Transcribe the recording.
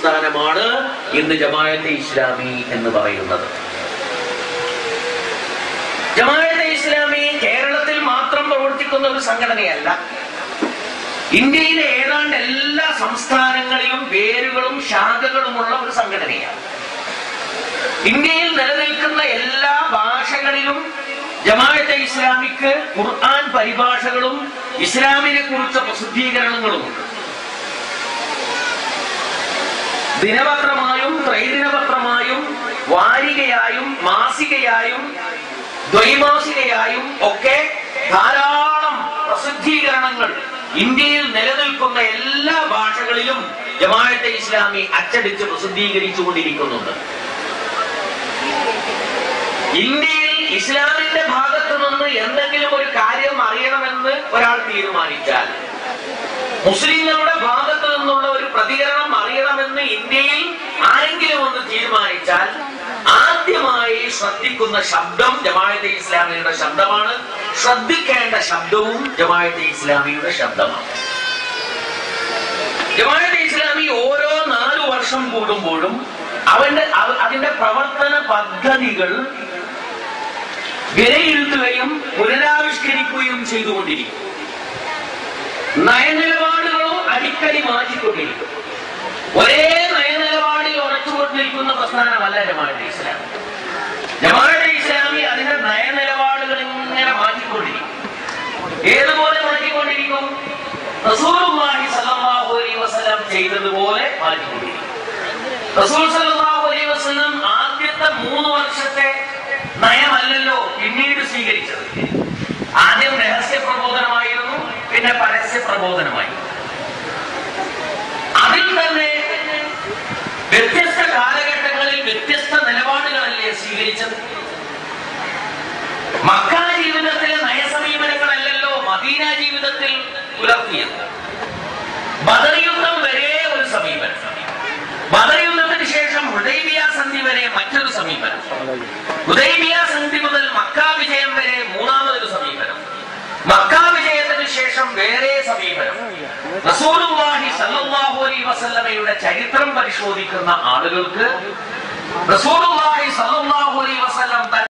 പ്രസ്ഥാനമാണ് ഇന്ന് ജമാഅത്തെ ഇസ്ലാമി എന്ന് പറയുന്നത്. ജമാഅത്തെ ഇസ്ലാമി കേരളത്തിൽ മാത്രം പ്രവർത്തിക്കുന്ന ഒരു സംഘടനയല്ല. ഇന്ത്യയിലെ ഏതാണ്ട് എല്ലാ സംസ്ഥാനങ്ങളിലും വേരുകളും ശാഖകളുമുള്ള ഒരു സംഘടനയാണ്. ഇന്ത്യയിൽ നിലനിൽക്കുന്ന എല്ലാ ഭാഷകളിലും ജമാഅത്തെ ഇസ്ലാമിക്ക് ഖുർആൻ പരിഭാഷകളും ഇസ്ലാമിനെ കുറിച്ച പ്രസിദ്ധീകരണങ്ങളുമുണ്ട്. ദിനപത്രമായും ത്രൈദിനപത്രമായും വാരികയായും മാസികയായും ദ്വൈമാസികയായും ഒക്കെ ധാരാളം പ്രസിദ്ധീകരണങ്ങൾ ഇന്ത്യയിൽ നിലനിൽക്കുന്ന എല്ലാ ഭാഷകളിലും ജമാഅത്തെ ഇസ്ലാമി അച്ചടിച്ച് പ്രസിദ്ധീകരിച്ചുകൊണ്ടിരിക്കുന്നുണ്ട്. ഇന്ത്യയിൽ ഇസ്ലാമിന്റെ ഭാഗത്ത് നിന്ന് എന്തെങ്കിലും ഒരു കാര്യം അറിയണമെന്ന് ഒരാൾ തീരുമാനിച്ചാൽ, മുസ്ലിങ്ങളുടെ ഭാഗത്ത് നിന്നുള്ള ഒരു പ്രതികരണം അറിയണമെന്ന് ഇന്ത്യയിൽ ആരെങ്കിലും ഒന്ന് തീരുമാനിച്ചാൽ ആദ്യമായി ശ്രദ്ധിക്കുന്ന ശബ്ദം ജമാഅത്തെ ഇസ്ലാമിയുടെ ശബ്ദമാണ്. ശ്രദ്ധിക്കേണ്ട ശബ്ദവും ജമാഅത്തെ ഇസ്ലാമിയുടെ ശബ്ദമാണ്. ജമാഅത്തെ ഇസ്ലാമി ഓരോ 4 വർഷം കൂടുമ്പോഴും അതിന്റെ പ്രവർത്തന പദ്ധതികൾ വിലയിരുത്തുകയും പുനരാവിഷ്കരിക്കുകയും ചെയ്തുകൊണ്ടിരിക്കും. നയനിലപാടുകളും അടിക്കടി മാറ്റിക്കൊണ്ടിരിക്കും. ഒരേ നയനിലപാടിൽ ഉറച്ചുകൊണ്ടിരിക്കുന്ന പ്രസ്ഥാനമല്ല ജമാഅത്തെ ഇസ്ലാമി. ജമാഅത്തെ ഇസ്ലാമി അതിന്റെ നയനിലപാടുകൾ ഇങ്ങനെ മാറ്റിക്കൊണ്ടിരിക്കും. ഏതുപോലെ മാറ്റിക്കൊണ്ടിരിക്കും? റസൂലുള്ളാഹി സ്വല്ലല്ലാഹു അലൈഹി വസല്ലം ചെയ്തതുപോലെ മാറ്റിക്കൊണ്ടിരിക്കും. റസൂൽ സ്വല്ലല്ലാഹു അലൈഹി വസല്ലം ആദ്യത്തെ 3 വർഷത്തെ നയമല്ലല്ലോ പിന്നീട് സ്വീകരിച്ചത്. ആദ്യം രഹസ്യ പ്രബോധനമായിരുന്നു, പിന്നെ പരസ്യ പ്രബോധനമായി. അതിൽ തന്നെ വ്യത്യസ്ത കാലഘട്ടങ്ങളിൽ വ്യത്യസ്ത നിലപാടുകളല്ലേ സ്വീകരിച്ചത്. മക്ക ജീവിതത്തിലെ നയസമീപനങ്ങളല്ലല്ലോ മദീന ജീവിതത്തിൽ പുലർത്തിയത്. ബദർ യുദ്ധം വരെ ഒരു സമീപനം, ബദർ യുദ്ധത്തിന് ശേഷം ഹുദൈബിയ സന്ധി വരെ മറ്റൊരു സമീപനം, ഹുദൈബിയ സന്ധി മുതൽ മക്ക വിജയം വരെ മൂന്നാമതൊരു സമീപനം, മക്ക വിജയത്തിന് ശേഷം വേറെ സമീപനം. റസൂലുള്ളാഹി സ്വല്ലല്ലാഹു അലൈഹി വസല്ലമയുടെ ചരിത്രം പരിശോധിക്കുന്ന ആളുകൾക്ക് റസൂലുള്ളാഹി സ്വല്ലല്ലാഹു അലൈഹി വസല്ലം